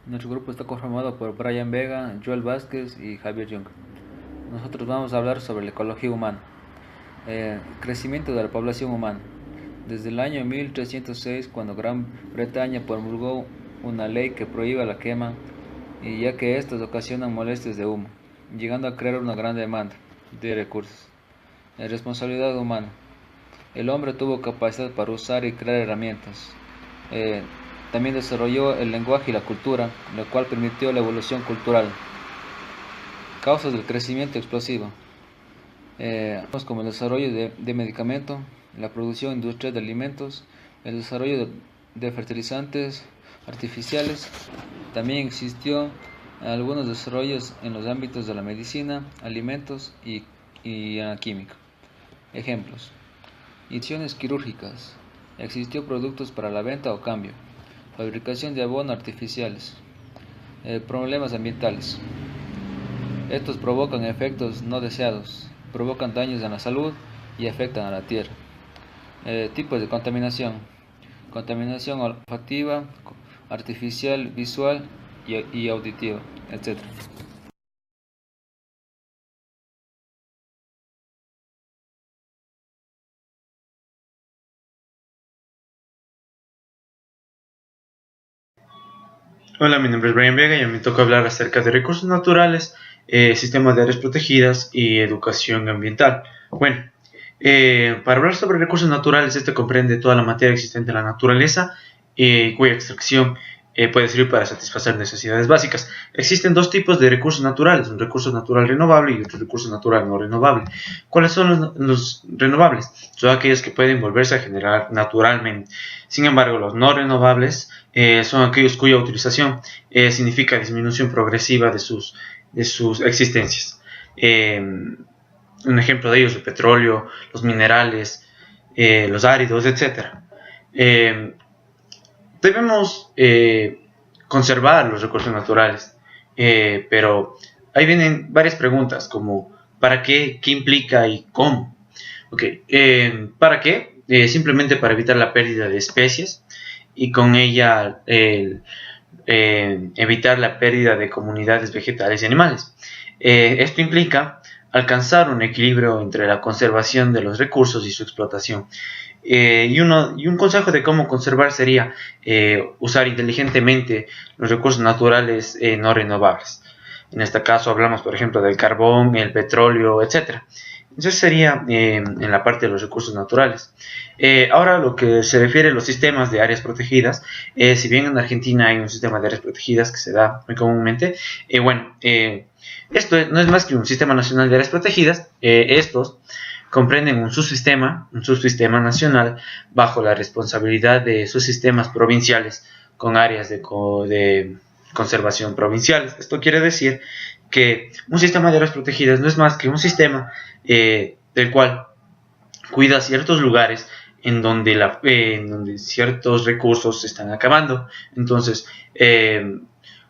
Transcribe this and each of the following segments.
Nuestro grupo está conformado por Brian Vega, Joel Vázquez y Javier Young. Nosotros vamos a hablar sobre la ecología humana. Crecimiento de la población humana. Desde el año 1306, cuando Gran Bretaña promulgó una ley que prohíbe la quema, y ya que estas ocasionan molestias de humo, llegando a crear una gran demanda de recursos. Responsabilidad humana. El hombre tuvo capacidad para usar y crear herramientas. Eh, También desarrolló el lenguaje y la cultura, lo cual permitió la evolución cultural. Causas del crecimiento explosivo, como el desarrollo de medicamentos, la producción industrial de alimentos, el desarrollo de fertilizantes artificiales. También existió algunos desarrollos en los ámbitos de la medicina, alimentos y química. Ejemplos: incisiones quirúrgicas. Existió productos para la venta o cambio. Fabricación de abono artificiales. Problemas ambientales. Estos provocan efectos no deseados, provocan daños en la salud y afectan a la tierra. Tipos de contaminación. Contaminación olfativa, artificial, visual y auditiva, etc. Hola, mi nombre es Brian Vega y a mí me toca hablar acerca de recursos naturales, sistemas de áreas protegidas y educación ambiental. Bueno, para hablar sobre recursos naturales, este comprende toda la materia existente en la naturaleza cuya extracción puede servir para satisfacer necesidades básicas. Existen dos tipos de recursos naturales, un recurso natural renovable y otro recurso natural no renovable. ¿Cuáles son los renovables? Son aquellos que pueden volverse a generar naturalmente. Sin embargo, los no renovables son aquellos cuya utilización significa disminución progresiva de sus existencias. Un ejemplo de ellos es el petróleo, los minerales, los áridos, etc. Debemos conservar los recursos naturales, pero ahí vienen varias preguntas como ¿para qué? ¿Qué implica y cómo? Okay. ¿Para qué? Simplemente para evitar la pérdida de especies y con ella evitar la pérdida de comunidades vegetales y animales. Esto implica alcanzar un equilibrio entre la conservación de los recursos y su explotación. Y un consejo de cómo conservar sería usar inteligentemente los recursos naturales no renovables. En este caso hablamos, por ejemplo, del carbón, el petróleo, etc. Eso sería en la parte de los recursos naturales. Ahora, lo que se refiere a los sistemas de áreas protegidas, si bien en Argentina hay un sistema de áreas protegidas que se da muy comúnmente, esto no es más que un sistema nacional de áreas protegidas. Estos comprenden un subsistema nacional bajo la responsabilidad de subsistemas provinciales con áreas de conservación provinciales. Esto quiere decir que un sistema de áreas protegidas no es más que un sistema del cual cuida ciertos lugares en donde ciertos recursos se están acabando. Entonces,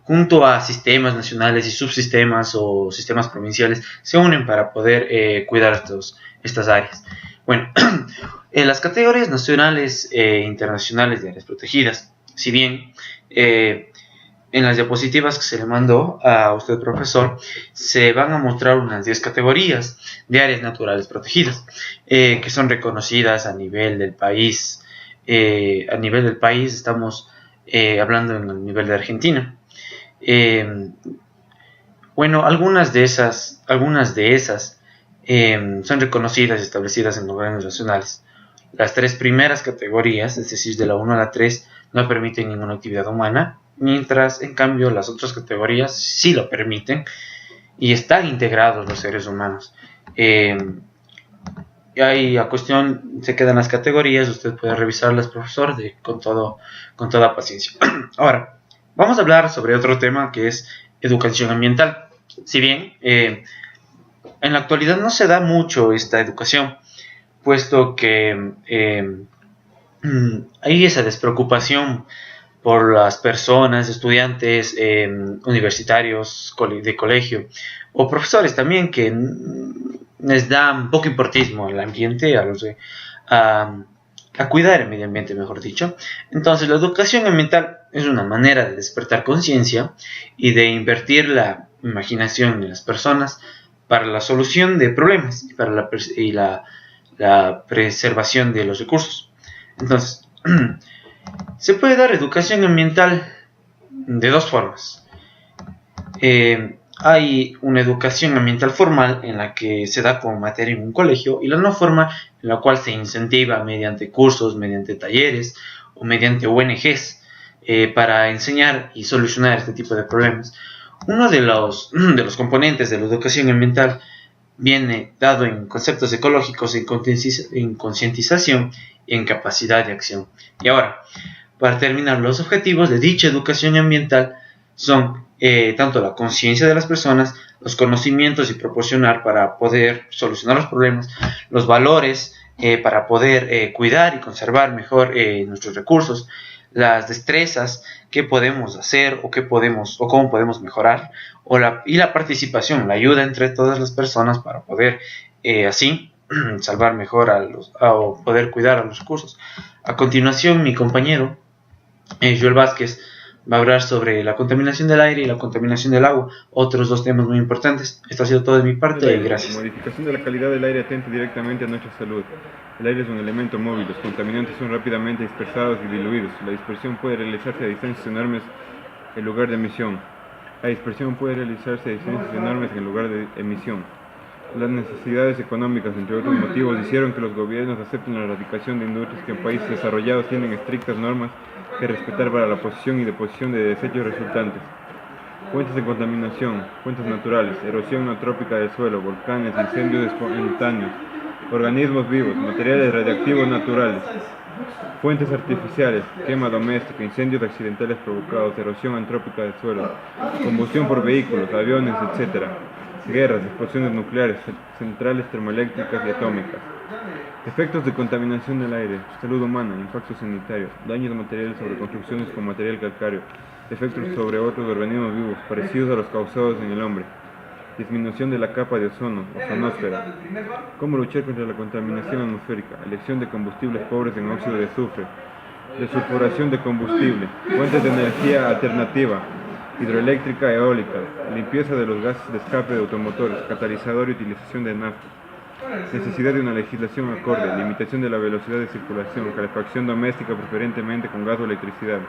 junto a sistemas nacionales y subsistemas o sistemas provinciales, se unen para poder cuidar estas áreas. Bueno, las categorías nacionales e internacionales de áreas protegidas, si bien en las diapositivas que se le mandó a usted, profesor, se van a mostrar unas 10 categorías de áreas naturales protegidas que son reconocidas a nivel del país. A nivel del país estamos hablando en el nivel de Argentina. Bueno, algunas de esas son reconocidas y establecidas en organismos nacionales. Las tres primeras categorías, es decir, de la 1 a la 3, no permiten ninguna actividad humana, mientras en cambio las otras categorías sí lo permiten y están integrados los seres humanos. Y ahí a cuestión se quedan las categorías, usted puede revisarlas, profesor, con toda paciencia. Ahora, vamos a hablar sobre otro tema que es educación ambiental. Si bien en la actualidad no se da mucho esta educación, puesto que hay esa despreocupación por las personas, estudiantes, universitarios de colegio o profesores también que les dan poco importantismo al ambiente, a cuidar el medio ambiente, mejor dicho. Entonces, la educación ambiental es una manera de despertar conciencia y de invertir la imaginación en las personas para la solución de problemas y para la preservación de los recursos. Entonces, se puede dar educación ambiental de dos formas. Hay una educación ambiental formal en la que se da como materia en un colegio y la no formal en la cual se incentiva mediante cursos, mediante talleres o mediante ONGs para enseñar y solucionar este tipo de problemas. Uno de los componentes de la educación ambiental viene dado en conceptos ecológicos, en concientización y en capacidad de acción. Y ahora, para terminar, los objetivos de dicha educación ambiental son tanto la conciencia de las personas, los conocimientos y proporcionar para poder solucionar los problemas, los valores para poder cuidar y conservar mejor nuestros recursos, las destrezas, qué podemos hacer o cómo podemos mejorar, y la participación, la ayuda entre todas las personas para poder así salvar mejor o poder cuidar a los recursos. A continuación, mi compañero Joel Vázquez va a hablar sobre la contaminación del aire y la contaminación del agua, otros dos temas muy importantes. Esto ha sido todo de mi parte y gracias. La modificación de la calidad del aire atenta directamente a nuestra salud. El aire es un elemento móvil, los contaminantes son rápidamente dispersados y diluidos. La dispersión puede realizarse a distancias enormes en lugar de emisión. La dispersión puede realizarse a distancias enormes en lugar de emisión. Las necesidades económicas, entre otros motivos, hicieron que los gobiernos acepten la erradicación de industrias que en países desarrollados tienen estrictas normas que respetar para la posesión y deposición de desechos resultantes. Fuentes de contaminación, fuentes naturales, erosión neotrópica del suelo, volcanes, incendios espontáneos, organismos vivos, materiales radiactivos naturales. Fuentes artificiales, quema doméstica, incendios accidentales provocados, erosión antrópica del suelo, combustión por vehículos, aviones, etc. Guerras, explosiones nucleares, centrales termoeléctricas y atómicas. Efectos de contaminación del aire, salud humana, impactos sanitarios, daños materiales sobre construcciones con material calcáreo, efectos sobre otros organismos vivos parecidos a los causados en el hombre, disminución de la capa de ozono, ozonósfera. ¿Cómo luchar contra la contaminación atmosférica? Elección de combustibles pobres en óxido de azufre, desulfuración de combustible, fuentes de energía alternativa, hidroeléctrica, eólica, limpieza de los gases de escape de automotores, catalizador y utilización de nafta. Necesidad de una legislación acorde, limitación de la velocidad de circulación, calefacción doméstica preferentemente con gas o electricidad.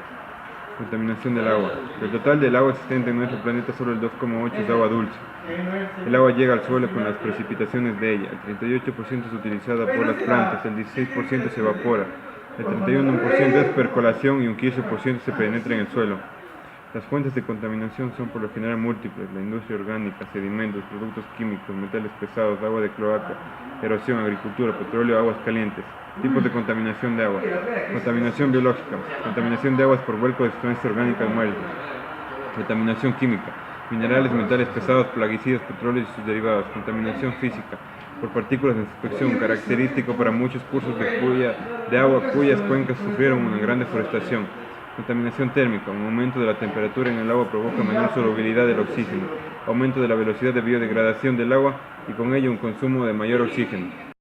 Contaminación del agua. Del total del agua existente en nuestro planeta, solo el 2,8% es agua dulce. El agua llega al suelo con las precipitaciones de ella. El 38% es utilizada por las plantas, el 16% se evapora, el 31% es percolación y un 15% se penetra en el suelo. Las fuentes de contaminación son por lo general múltiples: la industria orgánica, sedimentos, productos químicos, metales pesados, agua de cloaca, erosión, agricultura, petróleo, aguas calientes. Tipos de contaminación de agua. Contaminación biológica. Contaminación de aguas por vuelco de sustancias orgánicas muertas. Contaminación química. Minerales, metales pesados, plaguicidas, petróleo y sus derivados. Contaminación física. Por partículas de inspección, característico para muchos cursos de agua cuyas cuencas sufrieron una gran deforestación. Contaminación térmica. Un aumento de la temperatura en el agua provoca menor solubilidad del oxígeno, aumento de la velocidad de biodegradación del agua y con ello un consumo de mayor oxígeno.